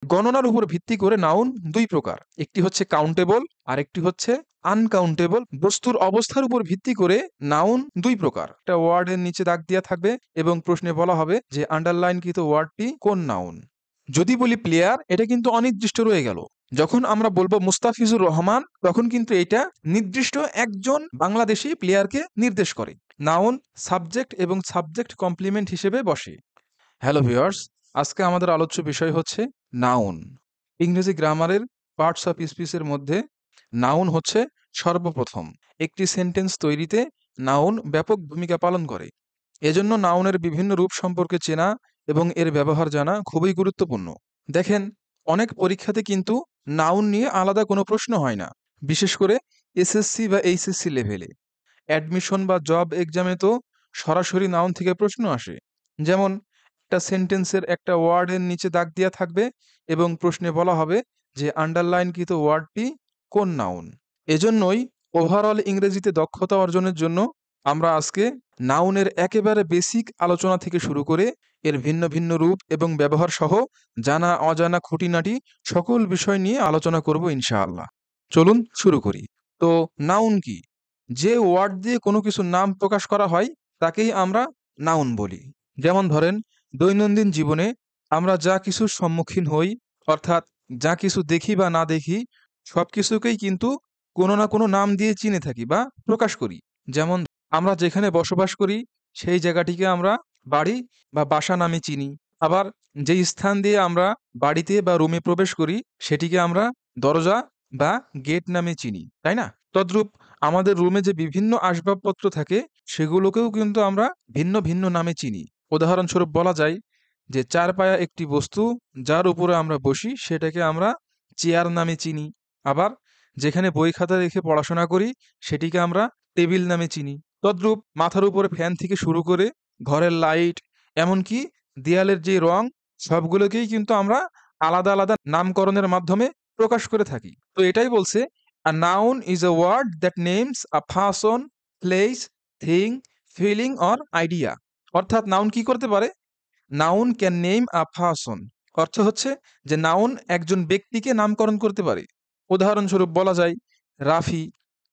গণনার উপর ভিত্তি করে নাউন দুই প্রকার, একটি হচ্ছে কাউন্টেবল আর একটি হচ্ছে আনকাউন্টেবল। বস্তুর অবস্থার উপর ভিত্তি করে নাউন দুই প্রকার, একটা ওয়ার্ডের নিচে দাগ দেওয়া থাকবে এবং প্রশ্নে বলা হবে যে আন্ডারলাইনকৃত ওয়ার্ডটি কোন নাউন। যদি বলি প্লেয়ার, এটা কিন্তু অনির্দিষ্ট রয়ে গেল। যখন আমরা বলবো মুস্তাফিজুর রহমান, তখন কিন্তু এটা নির্দিষ্ট একজন বাংলাদেশি প্লেয়ারকে নির্দেশ করে। নাউন সাবজেক্ট এবং সাবজেক্ট কমপ্লিমেন্ট হিসেবে বসে। হ্যালো ভিউয়ার্স, আজকে আমাদের আলোচ্য বিষয় হচ্ছে নাউন। ইংরেজি গ্রামারের পার্টস অফ স্পিচের মধ্যে নাউন হচ্ছে সর্বপ্রথম। একটি সেন্টেন্স তৈরিতে নাউন ব্যাপক ভূমিকা পালন করে। এজন্য নাউনের বিভিন্ন রূপ সম্পর্কে চেনা এবং এর ব্যবহার জানা খুবই গুরুত্বপূর্ণ। দেখেন, অনেক পরীক্ষাতে কিন্তু নাউন নিয়ে আলাদা কোনো প্রশ্ন হয় না, বিশেষ করে এসএসসি বা এইচএসসি লেভেলে। অ্যাডমিশন বা জব এক্সামে তো সরাসরি নাউন থেকে প্রশ্ন আসে। যেমন, একটা সেন্টেন্সের একটা ওয়ার্ডের নিচে দাগ দেওয়া থাকবে এবং প্রশ্নে বলা হবে যে আন্ডারলাইনকৃত ওয়ার্ডটি কোন নাউন। এজন্যই ওভারঅল ইংরেজিতে দক্ষতা অর্জনের জন্য আমরা আজকে নাউনের একেবারে বেসিক আলোচনা থেকে শুরু করে এর ভিন্ন ভিন্ন রূপ এবং ব্যবহার সহ জানা অজানা খুঁটিনাটি সকল বিষয় নিয়ে আলোচনা করব ইনশাআল্লাহ। চলুন শুরু করি। তো নাউন কি? যে ওয়ার্ড দিয়ে কোনো কিছুর নাম প্রকাশ করা হয় তাকেই আমরা নাউন বলি। যেমন ধরেন, দৈনন্দিন জীবনে আমরা যা কিছুর সম্মুখীন হই, অর্থাৎ যা কিছু দেখি বা না দেখি, সবকিছুকেই কিন্তু কোনো না কোনো নাম দিয়ে চিনে থাকি বা প্রকাশ করি। যেমন, আমরা যেখানে বসবাস করি সেই জায়গাটিকে আমরা বাড়ি বা বাসা নামে চিনি। আবার যেই স্থান দিয়ে আমরা বাড়িতে বা রুমে প্রবেশ করি সেটিকে আমরা দরজা বা গেট নামে চিনি, তাই না? তদ্রূপ আমাদের রুমে যে বিভিন্ন আসবাবপত্র থাকে সেগুলোকেও কিন্তু আমরা ভিন্ন ভিন্ন নামে চিনি। উদাহরণস্বরূপ বলা যায় যে চার পায়া একটি বস্তু যার উপরে আমরা বসি সেটাকে আমরা চেয়ার নামে চিনি। আবার যেখানে বই খাতা রেখে পড়াশোনা করি সেটিকে আমরা টেবিল নামে চিনি। তদ্রূপ মাথার উপরে ফ্যান থেকে শুরু করে ঘরের লাইট, এমনকি দেয়ালের যে রং, সবগুলোকেই কিন্তু আমরা আলাদা আলাদা নামকরণের মাধ্যমে প্রকাশ করে থাকি। তো এটাই বলছে, a noun is a word that names a person, place, thing, feeling or idea. অর্থাৎ নাউন কি করতে পারে? Noun can name a person. অর্থ হচ্ছে যে নাউন একজন ব্যক্তিকে নামকরণ করতে পারে। উদাহরণস্বরূপ বলা যায় রাফি,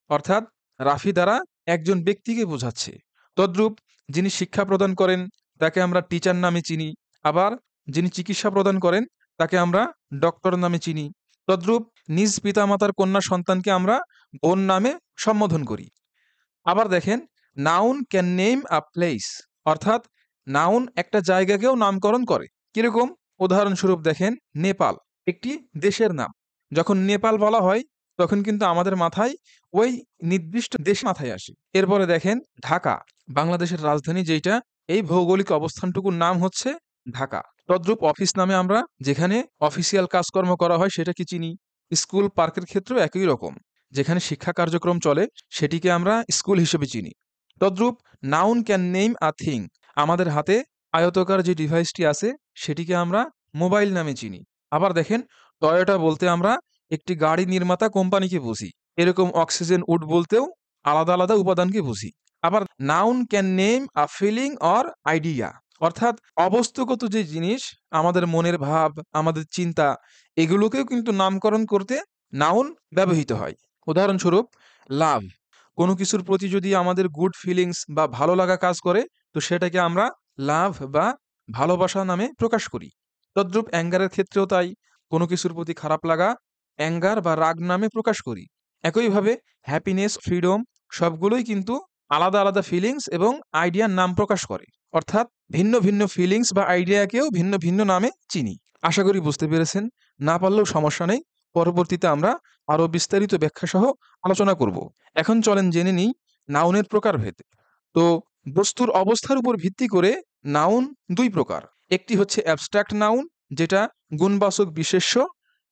অর্থাৎ রাফি দ্বারা একজন ব্যক্তিকে বোঝাচ্ছে। তদ্রূপ যিনি শিক্ষা প্রদান করেন তাকে আমরা টিচার নামে চিনি। আবার যিনি চিকিৎসা প্রদান করেন তাকে আমরা ডক্টর নামে চিনি। তদ্রূপ নিজ পিতামাতার কন্যা সন্তানকে আমরা বোন নামে সম্বোধন করি। আবার দেখেন, noun can name a place, অর্থাৎ নাউন একটা জায়গাকেও নামকরণ করে। কিরকম? উদাহরণস্বরূপ দেখেন, নেপাল একটি দেশের নাম। যখন নেপাল বলা হয় তখন কিন্তু আমাদের মাথায় ওই নির্দিষ্ট দেশ মাথায় আসে। এরপরে দেখেন, ঢাকা বাংলাদেশের রাজধানী যেটা, এই ভৌগোলিক অবস্থানটুকুর নাম হচ্ছে ঢাকা। তদ্রূপ অফিস নামে আমরা যেখানে অফিসিয়াল কাজকর্ম করা হয় সেটাকে চিনি। স্কুল পার্কের ক্ষেত্রেও একই রকম, যেখানে শিক্ষা কার্যক্রম চলে সেটিকে আমরা স্কুল হিসেবে চিনি। তদ্রূপ noun can name a thing. আমাদের হাতে আয়তকার যে ডিভাইসটি আছে সেটিকে আমরা মোবাইল নামে চিনি। আবার দেখেন, টয়োটা বলতে আমরা একটি গাড়ি নির্মাতা কোম্পানিকে বুঝি। এরকম অক্সিজেন উড বলতেও আলাদা আলাদা উপাদানকে বুঝি। আবার noun can name a feeling or idea, অর্থাৎ অবস্তুগত যে জিনিস, আমাদের মনের ভাব, আমাদের চিন্তা, এগুলোকেও কিন্তু নামকরণ করতে নাউন ব্যবহৃত হয়। উদাহরণস্বরূপ লাভ, কোনো কিছুর প্রতি যদি আমাদের গুড ফিলিংস বা ভালো লাগা কাজ করে তো সেটাকে আমরা লাভ বা ভালোবাসা নামে প্রকাশ করি। তদ্রূপ অ্যাঙ্গারের ক্ষেত্রেও তাই, কোনো কিছুর প্রতি খারাপ লাগা অ্যাঙ্গার বা রাগ নামে প্রকাশ করি। একইভাবে হ্যাপিনেস, ফ্রিডম, সবগুলোই কিন্তু আলাদা আলাদা ফিলিংস এবং আইডিয়ার নাম প্রকাশ করে। অর্থাৎ ভিন্ন ভিন্ন ফিলিংস বা আইডিয়াকেও ভিন্ন ভিন্ন নামে চিনি। আশা করি বুঝতে পেরেছেন। না পারলেও সমস্যা নেই, পরবর্তীতে আমরা আরো বিস্তারিত ব্যাখ্যা সহ আলোচনা করব। এখন চলেন জেনে নিই নাউনের প্রকারভেদ। তো বস্তুর অবস্থার উপর ভিত্তি করে নাউন দুই প্রকার, একটি হচ্ছে অ্যাবস্ট্রাক্ট নাউন যেটা গুণবাচক বিশেষ্য,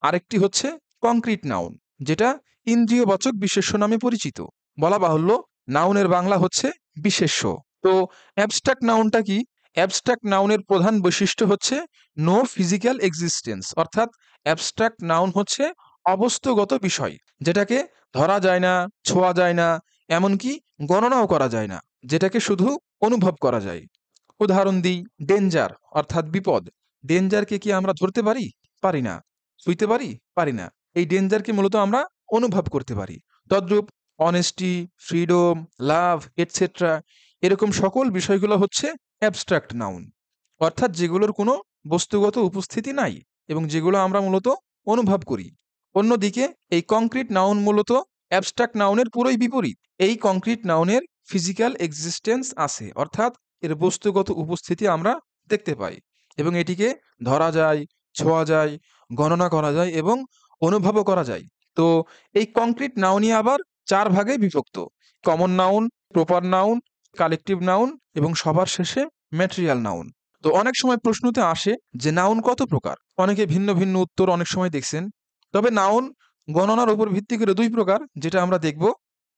আরেকটি হচ্ছে কংক্রিট নাউন যেটা ইন্দ্রিয়বাচক বিশেষ্য নামে পরিচিত। বলা বাহুল্য, নাউনের বাংলা হচ্ছে বিশেষ্য। তো অ্যাবস্ট্রাক্ট নাউনটা কি? অ্যাবস্ট্রাক্ট নাউনের প্রধান বৈশিষ্ট্য হচ্ছে নো ফিজিক্যাল এক্সিস্টেন্স, অর্থাৎ অ্যাবস্ট্রাক্ট নাউন হচ্ছে অবস্তুগত বিষয়, যেটাকে ধরা যায় না, ছোঁয়া যায় না, এমনকি গণনাও করা যায় না, যেটাকে শুধু অনুভব করা যায়। উদাহরণ দিই, ডেঞ্জার অর্থাৎ বিপদ। ডেঞ্জারকে কি আমরা ধরতে পারি? পারি না, ছুঁইতে পারি, পারি না। এই ডেঞ্জারকে মূলত আমরা অনুভব করতে পারি। তদ্রূপ অনেস্টি, ফ্রিডম, লাভ এটসেট্রা এরকম সকল বিষয়গুলো হচ্ছে অ্যাবস্ট্রাক্ট নাউন, অর্থাৎ যেগুলোর কোনো বস্তুগত উপস্থিতি নাই এবং যেগুলো আমরা মূলত অনুভব করি। অন্যদিকে এই কংক্রিট নাউন মূলত অ্যাবস্ট্রাক্ট নাউনের পুরোই বিপরীত। এই কংক্রিট নাউনের ফিজিক্যাল এক্সিস্টেন্স আছে, অর্থাৎ এর বস্তুগত উপস্থিতি আমরা দেখতে পাই এবং এটিকে ধরা যায়, ছোঁয়া যায়, গণনা করা যায় এবং অনুভবও করা যায়। তো এই কংক্রিট নাউনই আবার 4 ভাগে বিভক্ত: common noun, proper noun, collective noun এবং সবার শেষে ম্যাটেরিয়াল নাউন। তো অনেক সময় প্রশ্নতে আসে যে নাউন কত প্রকার? অনেকে ভিন্ন ভিন্ন উত্তর অনেক সময় দেখছেন। তবে নাউন গণনার উপর ভিত্তি করে 2 প্রকার, যেটা আমরা দেখব।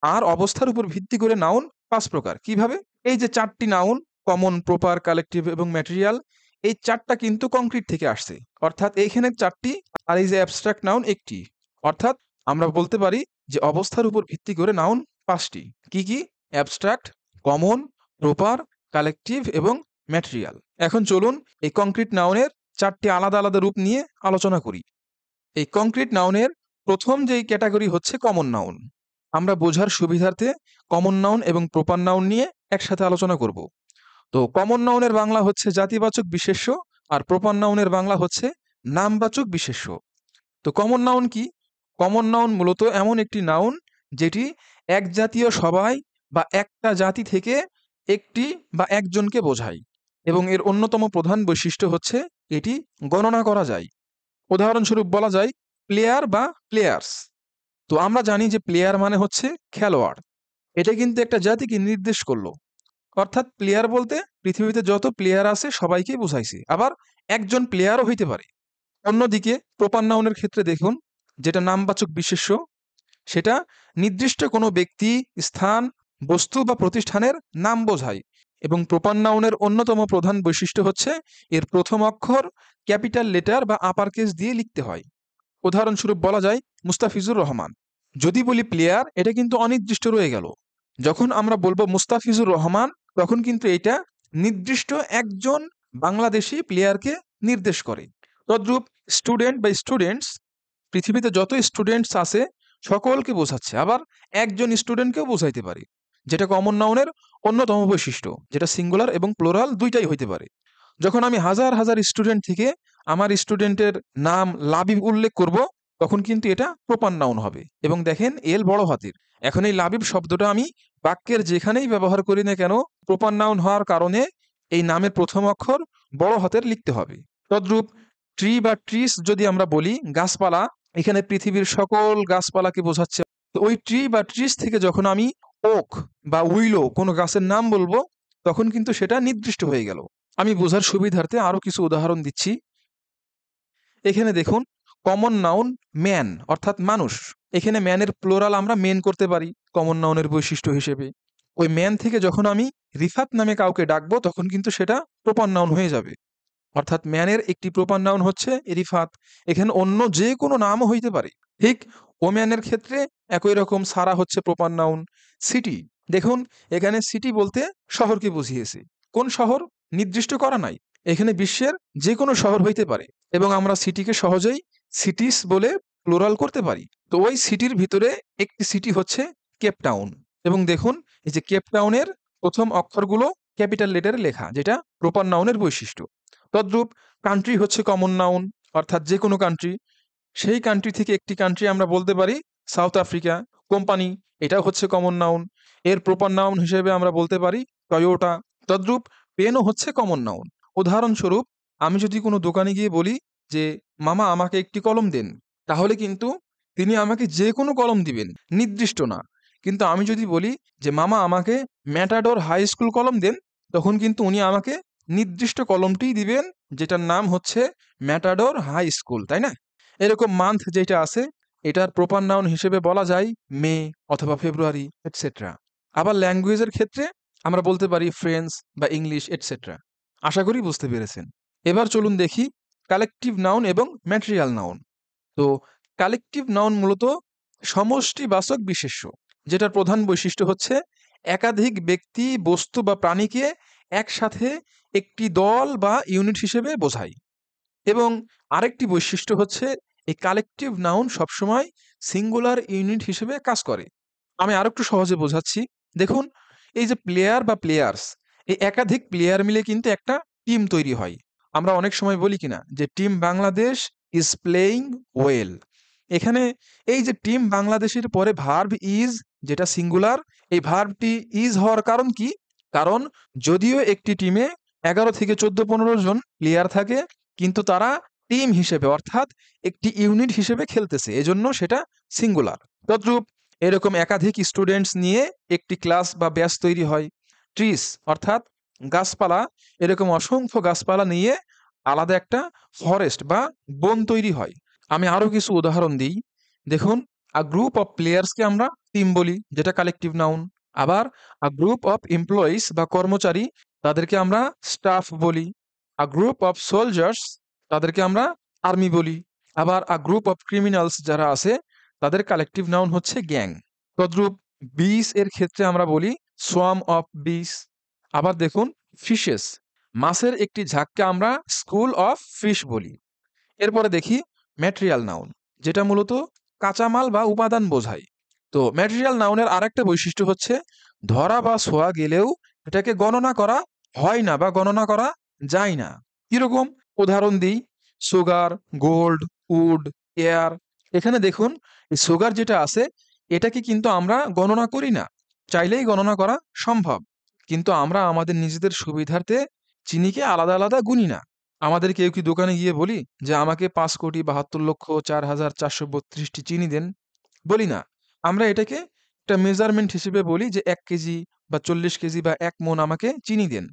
আর অবস্থার উপর ভিত্তি করে নাউন 5 প্রকার। কিভাবে? এই যে 4টি নাউন, কমন, প্রপার, কালেকটিভ এবং ম্যাটেরিয়াল, এই 4টা কিন্তু কংক্রিট থেকে আসছে। অর্থাৎ এইখানে 4টি, আর এই যে অ্যাবস্ট্রাক্ট নাউন 1টি। অর্থাৎ আমরা বলতে পারি যে অবস্থার উপর ভিত্তি করে নাউন 5টি। কি কি? অ্যাবস্ট্রাক্ট, কমন, প্রপার, কালেকটিভ এবং ম্যাটেরিয়াল। এখন চলুন এই কংক্রিট নাউনের 4টি আলাদা আলাদা রূপ নিয়ে আলোচনা করি। এই কংক্রিট নাউনের প্রথম যেই ক্যাটাগরি হচ্ছে কমন নাউন। আমরা বোঝার সুবিধার্থে কমন নাউন এবং প্রপার নাউন নিয়ে একসাথে আলোচনা করব। তো কমন নাউনের বাংলা হচ্ছে জাতিবাচক বিশেষ্য, আর প্রপার নাউনের বাংলা হচ্ছে নামবাচক বিশেষ্য। তো কমন নাউন কি? কমন নাউন মূলত এমন একটি নাউন যেটি এক জাতীয় সবাই বা একটা জাতি থেকে একটি বা একজনকে বোঝায় এবং এর অন্যতম প্রধান বৈশিষ্ট্য হচ্ছে এটি গণনা করা যায়। উদাহরণস্বরূপ বলা যায় প্লেয়ার বা প্লেয়ার্স। তো আমরা জানি যে প্লেয়ার মানে হচ্ছে খেলোয়াড়। এটা কিন্তু একটা জাতিকে নির্দেশ করলো। অর্থাৎ প্লেয়ার বলতে পৃথিবীতে যত প্লেয়ার আছে সবাইকেই বোঝাইছে, আবার একজন প্লেয়ারও হইতে পারে। অন্যদিকে প্রপার নাউনের ক্ষেত্রে দেখুন, যেটা নামবাচক বিশেষ্য, সেটা নির্দিষ্ট কোনো ব্যক্তি, স্থান, বস্তু বা প্রতিষ্ঠানের নাম বোঝায় এবং প্রপার নাউনের অন্যতম প্রধান বৈশিষ্ট্য হচ্ছে এর প্রথম অক্ষর ক্যাপিটাল লেটার বা আপার কেস দিয়ে লিখতে হয়। উদাহরণস্বরূপ বলা যায় মুস্তাফিজুর রহমান। যদি বলি প্লেয়ার, এটা কিন্তু অনির্দিষ্ট রয়ে গেল। যখন আমরা বলবো মুস্তাফিজুর রহমান, তখন কিন্তু এটা নির্দিষ্ট একজন বাংলাদেশি প্লেয়ারকে নির্দেশ করে। তদ্রূপ স্টুডেন্ট বা স্টুডেন্টস, পৃথিবীতে যত স্টুডেন্টস আছে সকলকে বোঝাচ্ছে, আবার একজন স্টুডেন্টকেও বোঝাইতে পারে, যেটা কমন নাউনের অন্যতম বৈশিষ্ট্য, যেটা সিঙ্গুলার এবং প্লোরাল দুইটাই হইতে পারে। যখন আমি হাজার হাজার স্টুডেন্ট থেকে আমার স্টুডেন্টের নাম লাবিব উল্লেখ করব, তখন কিন্তু এটা প্রপার নাউন হবে এবং দেখেন এল বড় হাতের। এখন এই লাবিব শব্দটা আমি বাক্যের যেখানেই ব্যবহার করি না কেন, প্রপার নাউন হওয়ার কারণে এই নামের প্রথম অক্ষর বড় হাতের লিখতে হবে। তদ্রূপ ট্রি বা ট্রিস যদি আমরা বলি গাছপালা, এখানে পৃথিবীর সকল গাছপালাকে বোঝাচ্ছে। তো ওই ট্রি বা ট্রিস থেকে যখন আমি ওক বা উইলো কোনো গাছের নাম বলবো, তখন কিন্তু সেটা নির্দিষ্ট হয়ে গেল। আমি বোঝার সুবিধার্থে আরো কিছু উদাহরণ দিচ্ছি। এখানে দেখুন, কমন নাউন ম্যান, অর্থাৎ মানুষ। এখানে ম্যানের প্লোরাল আমরা মেন করতে পারি কমন নাউনের বৈশিষ্ট্য হিসেবে। ওই ম্যান থেকে যখন আমি রিফাত নামে কাউকে ডাকবো, তখন কিন্তু সেটা প্রপার নাউন হয়ে যাবে। অর্থাৎ ম্যানের একটি প্রপার নাউন হচ্ছে রিফাত। এখানে অন্য যে কোনো নামও হইতে পারে। ঠিক ওম্যানের ক্ষেত্রে একই রকম সারা হচ্ছে প্রপার নাউন। সিটি, দেখুন এখানে সিটি বলতে শহরকে বুঝিয়েছে। কোন শহর? নির্দিষ্ট করা নাই। এখানে বিশ্বের যে কোনো শহর হইতে পারে এবং আমরা সিটিকে সহজেই সিটিস বলে প্লুরাল করতে পারি। তো ওই সিটির ভিতরে একটি সিটি হচ্ছে কেপটাউন এবং দেখুন এই যে কেপটাউনের প্রথম অক্ষরগুলো ক্যাপিটাল লেটারে লেখা, যেটা প্রপার নাউনের বৈশিষ্ট্য। তদ্রূপ কান্ট্রি হচ্ছে কমন নাউন, অর্থাৎ যে কোনো কান্ট্রি। সেই কান্ট্রি থেকে একটি কান্ট্রি আমরা বলতে পারি সাউথ আফ্রিকা। কোম্পানি, এটাও হচ্ছে কমন নাউন। এর প্রপার নাউন হিসেবে আমরা বলতে পারি টয়োটা। তদ্রূপ পেনও হচ্ছে কমন নাউন। উদাহরণস্বরূপ আমি যদি কোনো দোকানে গিয়ে বলি যে মামা আমাকে একটি কলম দেন, তাহলে কিন্তু তিনি আমাকে যে কোনো কলম দিবেন, নির্দিষ্ট না। কিন্তু আমি যদি বলি যে মামা আমাকে ম্যাটাডোর হাই স্কুল কলম দেন, তখন কিন্তু উনি আমাকে নির্দিষ্ট কলমটিই দিবেন, যেটার নাম হচ্ছে ম্যাটাডোর হাই স্কুল, তাই না? এরকম মান্থ যেটা আছে, এটার প্রপার নাউন হিসেবে বলা যায় মে অথবা ফেব্রুয়ারি এটসেট্রা। আবার ল্যাঙ্গুয়েজের ক্ষেত্রে আমরা বলতে পারি ফ্রেঞ্চ বা ইংলিশ এটসেট্রা। আশা করি বুঝতে পেরেছেন। এবার চলুন দেখি কালেকটিভ নাউন এবং ম্যাটেরিয়াল নাউন। তো কালেকটিভ নাউন মূলত সমষ্টিবাচক বিশেষ্য, যেটার প্রধান বৈশিষ্ট্য হচ্ছে একাধিক ব্যক্তি, বস্তু বা প্রাণীকে একসাথে একটি দল বা ইউনিট হিসেবে বোঝায়। এবং আরেকটি বৈশিষ্ট্য হচ্ছে এই কালেকটিভ নাউন সবসময় সিঙ্গুলার ইউনিট হিসেবে কাজ করে। আমি আরেকটু সহজে বোঝাচ্ছি। দেখুন, এই যে প্লেয়ার বা প্লেয়ার্স, এই একাধিক প্লেয়ার মিলে কিন্তু একটা টিম তৈরি হয়। আমরা অনেক সময় বলি কিনা যে team Bangladesh is playing well. এখানে এই যে টিম বাংলাদেশের পরে ভার্ব ইজ, যেটা সিঙ্গুলার, এই ভার্বটি ইজ হওয়ার কারণ কি? কারণ যদিও একটি টিমে ১১ থেকে ১৪-১৫ জন প্লেয়ার থাকে, কিন্তু তারা টিম হিসেবে অর্থাৎ একটি ইউনিট হিসেবে খেলতেছে। এজন্য সেটা সিঙ্গুলার। তদ্রূপ এরকম একাধিক স্টুডেন্টস নিয়ে একটি ক্লাস বা ব্যাচ তৈরি হয়। ট্রিস অর্থাৎ গাছপালা, এরকম অসংখ্য গাছপালা নিয়ে আলাদা একটা ফরেস্ট বা বন তৈরি হয়। আমি আরো কিছু উদাহরণ দিই। দেখুন, আ গ্রুপ অফ প্লেয়ার্সকে আমরা টিম বলি, যেটা কালেকটিভ নাউন। আবার আ গ্রুপ অফ এমপ্লয়িজ বা কর্মচারী, তাদেরকে আমরা স্টাফ বলি। আ গ্রুপ অফ সোলজার্স, তাদেরকে আমরা আর্মি বলি। আবার আ গ্রুপ অফ ক্রিমিনালস যারা আছে, তাদের কালেকটিভ নাউন হচ্ছে গ্যাং। তদ্রূপ বিস এর ক্ষেত্রে আমরা বলি সোয়ার্ম অফ বিস। আবার দেখুন, ফিশেস, মাছের একটি ঝাঁককে আমরা স্কুল অফ ফিশ বলি। এরপরে দেখি ম্যাটেরিয়াল নাউন, যেটা মূলত কাঁচামাল বা উপাদান বোঝায়। তো ম্যাটেরিয়াল নাউনের আরেকটা বৈশিষ্ট্য হচ্ছে ধরা বা ছোঁয়া গেলেও এটাকে গণনা করা হয় না বা গণনা করা যায় না। কিরকম? উদাহরণ দিই, সুগার, গোল্ড, উড, এয়ার। এখানে দেখুন, এই সুগার যেটা আছে, এটাকে কিন্তু আমরা গণনা করি না, চাইলেই গণনা করা সম্ভব, কিন্তু আমরা আমাদের নিজেদের সুবিধার্থে চিনিকে আলাদা আলাদা গুনি না। আমাদের কেউ কি দোকানে গিয়ে বলি যে আমাকে ৫,৭২,৪৪৩২টি চিনি দেন? বলি না। আমরা এটাকে একটা মেজারমেন্ট হিসেবে বলি যে ১ কেজি বা ৪০ কেজি বা ১ মণ আমাকে চিনি দেন।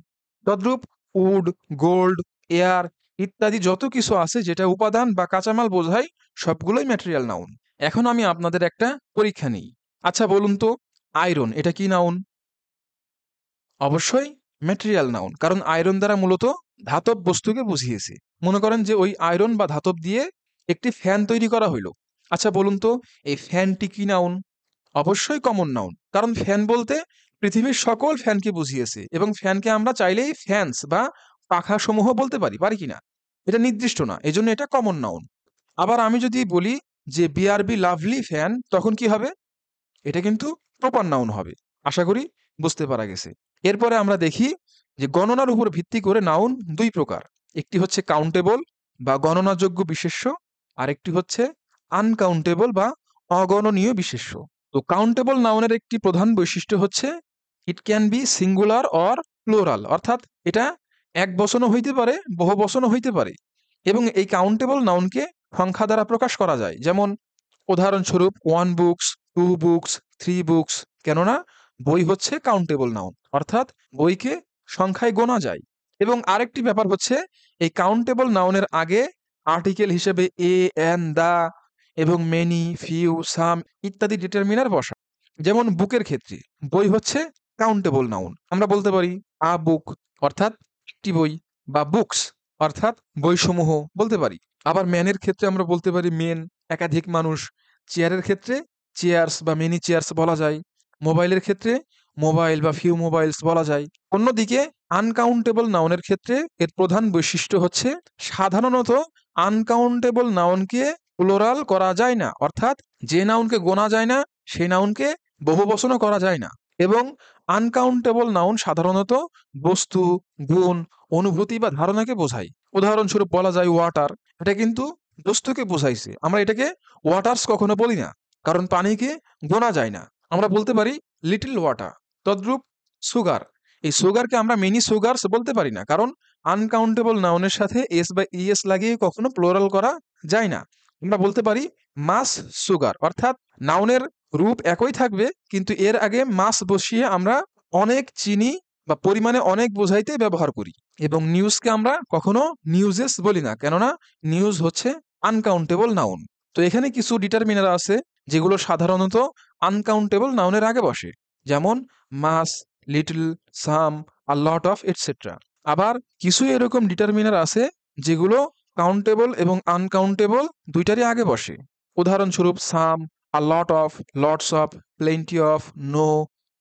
তদ্রূপ উড, গোল্ড, এয়ার ইত্যাদি যত কিছু আছে যেটা উপাদান বা কাঁচামাল বোঝায়, সবগুলোই ম্যাটেরিয়াল নাউন। এখন আমি আপনাদের একটা পরীক্ষা নিই। আচ্ছা বলুন তো, আয়রন এটা কি নাউন? অবশ্যই ম্যাটেরিয়াল নাউন। কারণ আয়রন দ্বারা মূলত ধাতব বস্তুকে বুঝিয়েছে। মনে করেন যে ওই আয়রন বা ধাতব দিয়ে একটি ফ্যান তৈরি করা হইল। আচ্ছা বলুন তো, এই ফ্যানটি কি নাউন? অবশ্যই কমন নাউন। কারণ ফ্যান বলতে পৃথিবীর সকল ফ্যানকে বুঝিয়েছে এবং ফ্যানকে আমরা চাইলেই ফ্যানস বা পাখাসমূহ বলতে পারি, পারি কিনা? এটা নির্দিষ্ট না। এজন্য এটা কমন নাউন। আবার আমি যদি বলি যে বিআরবি লাভলি ফ্যান, তখন কি হবে? এটা কিন্তু প্রপার নাউন হবে। আশা করি বুঝতে পারা গেছে। এরপরে আমরা দেখি যে গণনার উপর ভিত্তি করে নাউন ২ প্রকার। একটি হচ্ছে কাউন্টেবল বা গণনাযোগ্য বিশেষ্য, আরেকটি হচ্ছে আনকাউন্টেবল বা অগণনীয় বিশেষ্য। তো কাউন্টেবল নাউনের একটি প্রধান বৈশিষ্ট্য হচ্ছে it can be singular or plural, অর্থাৎ এটা একবচনও হইতে পারে, বহুবচনও হইতে পারে এবং এই কাউন্টেবল নাউনকে সংখ্যা দ্বারা প্রকাশ করা যায়। যেমন উদাহরণস্বরূপ 1 বুকস, 2 বুকস, 3 বুকস। কেননা বই হচ্ছে কাউন্টেবল নাউন, অর্থাৎ বইকে সংখ্যায় গোনা যায়। এবং আরেকটি ব্যাপার হচ্ছে এই কাউন্টেবল নাউনের আগে আর্টিকেল হিসেবে এ, অ্যান, দা এবং মেনি, ফিউ, সাম ইত্যাদি ডিটারমিনার বসা। যেমন বুকের ক্ষেত্রে বই হচ্ছে কাউন্টেবল নাউন। আমরা বলতে পারি আ বুক অর্থাৎ একটি বই, বা বুকস অর্থাৎ বইসমূহ বলতে পারি। আবার ম্যানের ক্ষেত্রে আমরা বলতে পারি মেন, একাধিক মানুষ। চেয়ারের ক্ষেত্রে চেয়ার্স বা মেনি চেয়ার্স বলা যায়। মোবাইলের ক্ষেত্রে মোবাইল বা ফিউ মোবাইলস বলা যায়। অন্যদিকে আনকাউন্টেবল নাউনের ক্ষেত্রে এর প্রধান বৈশিষ্ট্য হচ্ছে সাধারণত আনকাউন্টেবল নাউনকে প্লুরাল করা যায় না, অর্থাৎ যে নাউনকে গোনা যায় না সেই নাউনকে বহুবচনও করা যায় না। এবং আনকাউন্টেবল নাউন সাধারণত বস্তু, গুণ, অনুভূতি বা ধারণাকে বোঝায়। উদাহরণস্বরূপ বলা যায় ওয়াটার, এটা কিন্তু বস্তুকে বোঝাইছে। আমরা এটাকে ওয়াটার্স কখনো বলি না, কারণ পানিকে গোনা যায় না। আমরা বলতে পারি লিটল ওয়াটার। তদ্রূপ সুগার, এই সুগারকে আমরা মেনি সুগারস বলতে পারি না, কারণ আনকাউন্টেবল নাউনের সাথে এস বা ইএস লাগিয়ে কখনো প্লুরাল করা যায় না। আমরা বলতে পারি মাস সুগার, অর্থাৎ নাউনের রূপ একই থাকবে কিন্তু এর আগে মাস বসিয়ে আমরা অনেক চিনি বা পরিমাণে অনেক বোঝাইতে ব্যবহার করি। এবং নিউজকে আমরা কখনো নিউজেস বলি না, কেননা নিউজ হচ্ছে আনকাউন্টেবল নাউন। তো এখানে কিছু ডিটারমিনার আছে যেগুলো সাধারণত আনকাউন্টেবল নাউনের আগে বসে, যেমন much, little, some, a lot of etcetera. আবার কিছু এরকম ডিটারমিনার আছে যেগুলো কাউন্টেবল এবং আনকাউন্টেবল দুইটারই আগে বসে। উদাহরণস্বরূপ some, a lot of, lots of, plenty of, no,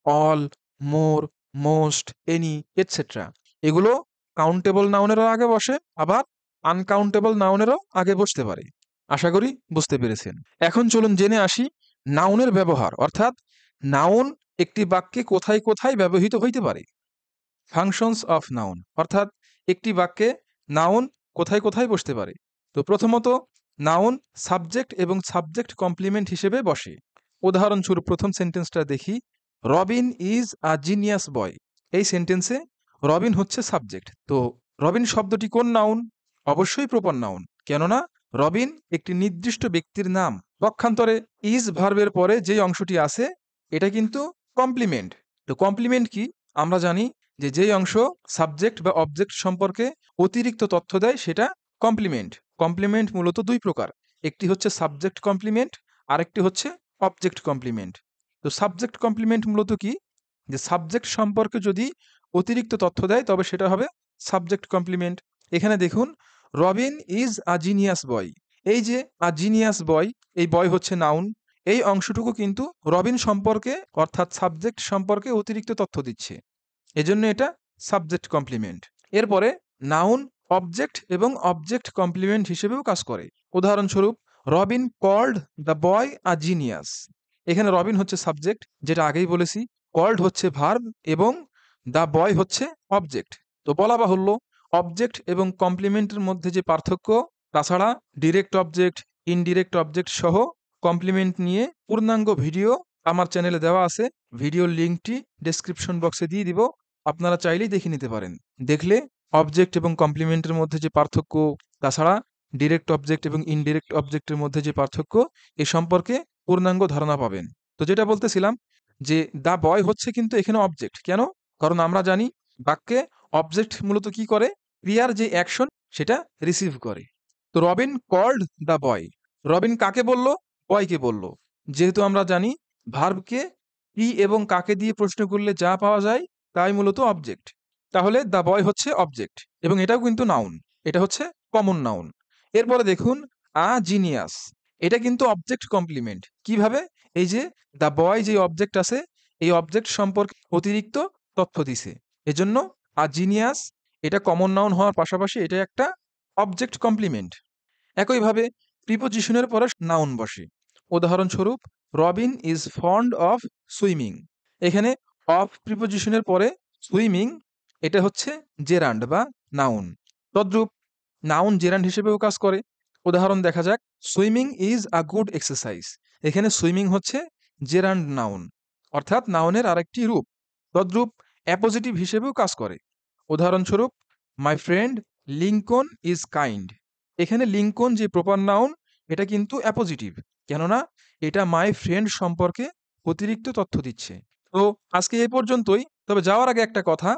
all, more, most, any etcetera. এগুলো কাউন্টেবল নাউনেরও আগে বসে, আবার আনকাউন্টেবল নাউনেরও আগে বসতে পারে। আশা করি বুঝতে পেরেছেন। এখন চলুন জেনে আসি নাউনের ব্যবহার, অর্থাৎ নাউন একটি বাক্যে কোথায় কোথায় ব্যবহৃত হইতে পারে। ফাংশনস অফ নাউন, অর্থাৎ একটি বাক্যে নাউন কোথায় কোথায় বসতে পারে। তো প্রথমত নাউন সাবজেক্ট এবং সাবজেক্ট কমপ্লিমেন্ট হিসেবে বসে। উদাহরণস্বরূপ প্রথম সেন্টেন্সটা দেখি, Robin is a genius boy. এই সেন্টেন্সে রবিন হচ্ছে সাবজেক্ট। তো রবিন শব্দটি কোন নাউন? অবশ্যই প্রপার নাউন, কেননা রবিন একটি নির্দিষ্ট ব্যক্তির নাম। পক্ষান্তরে ইজ ভার্বের পরে যে অংশটি আছে এটা কিন্তু কমপ্লিমেন্ট। তো কমপ্লিমেন্ট কি? আমরা জানি যে যেই অংশ সাবজেক্ট বা অবজেক্ট সম্পর্কে অতিরিক্ত তথ্য দেয় সেটা কমপ্লিমেন্ট। কমপ্লিমেন্ট মূলত দুই প্রকার, একটি হচ্ছে সাবজেক্ট কমপ্লিমেন্ট, আরেকটি হচ্ছে অবজেক্ট কমপ্লিমেন্ট। তো সাবজেক্ট কমপ্লিমেন্ট মূলত কি? যে সাবজেক্ট সম্পর্কে যদি অতিরিক্ত তথ্য দেয় তবে সেটা হবে সাবজেক্ট কমপ্লিমেন্ট। এখানে দেখুন, Robin is a genius boy. এই যে আ জিনিয়াস বয়, এই বয় হচ্ছে নাউন। এই অংশটুকু কিন্তু রবিন সম্পর্কে অর্থাৎ সাবজেক্ট সম্পর্কে অতিরিক্ত তথ্য দিচ্ছে, এজন্য এটা সাবজেক্ট কমপ্লিমেন্ট। এরপরে নাউন অবজেক্ট এবং অবজেক্ট কমপ্লিমেন্ট হিসেবেও কাজ করে। উদাহরণস্বরূপ, Robin called the boy a genius. এখানে রবিন হচ্ছে সাবজেক্ট, যেটা আগেই বলেছি, কল্ড হচ্ছে ভার্ব এবং দ্য বয় হচ্ছে অবজেক্ট। তো বলা বাহুল্য অবজেক্ট এবং কমপ্লিমেন্টের মধ্যে যে পার্থক্য, তাছাড়া ডিরেক্ট অবজেক্ট, ইনডিরেক্ট অবজেক্ট সহ কমপ্লিমেন্ট নিয়ে পূর্ণাঙ্গ ভিডিও আমার চ্যানেলে দেওয়া আছে। ভিডিওর লিঙ্কটি ডেসক্রিপশন বক্সে দিয়ে দিব, আপনারা চাইলেই দেখে নিতে পারেন। দেখলে অবজেক্ট এবং কমপ্লিমেন্টের মধ্যে যে পার্থক্য, তাছাড়া ডিরেক্ট অবজেক্ট এবং ইনডিরেক্ট অবজেক্টের মধ্যে যে পার্থক্য, এ সম্পর্কে পূর্ণাঙ্গ ধারণা পাবেন। তো যেটা বলতেছিলাম যে দ্য বয় হচ্ছে কিন্তু এখানে অবজেক্ট। কেন? কারণ আমরা জানি বাক্যে অবজেক্ট মূলত কি করে? ক্রিয়ার যে অ্যাকশন সেটা রিসিভ করে। তো Robin called the boy, Robin কাকে বলল? বয়কে বলল। যেহেতু আমরা জানি ভার্বকে কি এবং কাকে দিয়ে প্রশ্ন করলে যা পাওয়া যায় তাই মূলত অবজেক্ট, তাহলে দ্য বয় হচ্ছে অবজেক্ট এবং এটাও কিন্তু নাউন, এটা হচ্ছে কমন নাউন। এরপরে দেখুন আ জিনিয়াস, এটা কিন্তু অবজেক্ট কমপ্লিমেন্ট। কিভাবে? এই যে দ্য বয় যে অবজেক্ট আছে, এই অবজেক্ট সম্পর্কে অতিরিক্ত তথ্য দিছে, এজন্য আ জিনিয়াস এটা কমন নাউন হওয়ার পাশাপাশি এটা একটা অবজেক্ট কমপ্লিমেন্ট। একইভাবে প্রিপোজিশনের পরে নাউন বসে। উদাহরণস্বরূপ, Robin is fond of swimming. এখানে অফ প্রিপোজিশনের পরে সুইমিং, এটা হচ্ছে জেরান্ড বা নাউন। তদ্রূপ নাউন জেরান্ড হিসেবেও কাজ করে। উদাহরণ দেখা যাক, swimming is a good exercise. এখানে সুইমিং হচ্ছে জেরান্ড নাউন, অর্থাৎ নাউনের আরেকটি রূপ। তদ্রূপ অ্যাপোজিটিভ হিসেবেও কাজ করে। উদাহরণস্বরূপ, my friend Lincoln is kind. এখানে লিংকন যে প্রপার নাউন, এটা কিন্তু অ্যাপোজিটিভ, কেননা এটা মাই ফ্রেন্ড সম্পর্কে অতিরিক্ত তথ্য দিচ্ছে। তো আজকে এই পর্যন্তই। তবে যাওয়ার আগে একটা কথা,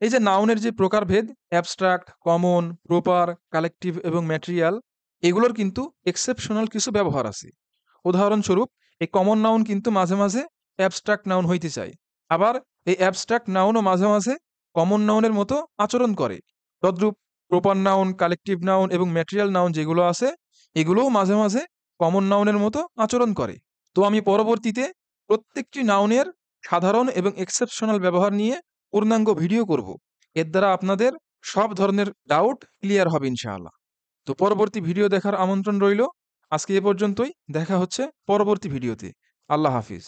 এই যে নাউনের যে প্রকারভেদ, অ্যাবস্ট্রাক্ট, কমন, প্রপার, কালেকটিভ এবং ম্যাটেরিয়াল, এগুলোর কিন্তু এক্সেপশনাল কিছু ব্যবহার আছে। উদাহরণস্বরূপ, এই কমন নাউন কিন্তু মাঝে মাঝে অ্যাবস্ট্রাক্ট নাউন হইতে চায়, আবার এই অ্যাবস্ট্রাক্ট নাউনও মাঝে মাঝে কমন নাউনের মতো আচরণ করে। তদ্রূপ প্রপার নাউন, কালেকটিভ নাউন এবং ম্যাটেরিয়াল নাউন যেগুলো আছে, এগুলোও মাঝে মাঝে কমন নাউনের মতো আচরণ করে। তো আমি পরবর্তীতে প্রত্যেকটি নাউনের সাধারণ এবং এক্সেপশনাল ব্যবহার নিয়ে পূর্ণাঙ্গ ভিডিও করব। এর দ্বারা আপনাদের সব ধরনের ডাউট ক্লিয়ার হবে ইনশাআল্লাহ। তো পরবর্তী ভিডিও দেখার আমন্ত্রণ রইল। আজকে এ পর্যন্তই, দেখা হচ্ছে পরবর্তী ভিডিওতে। আল্লাহ হাফিজ।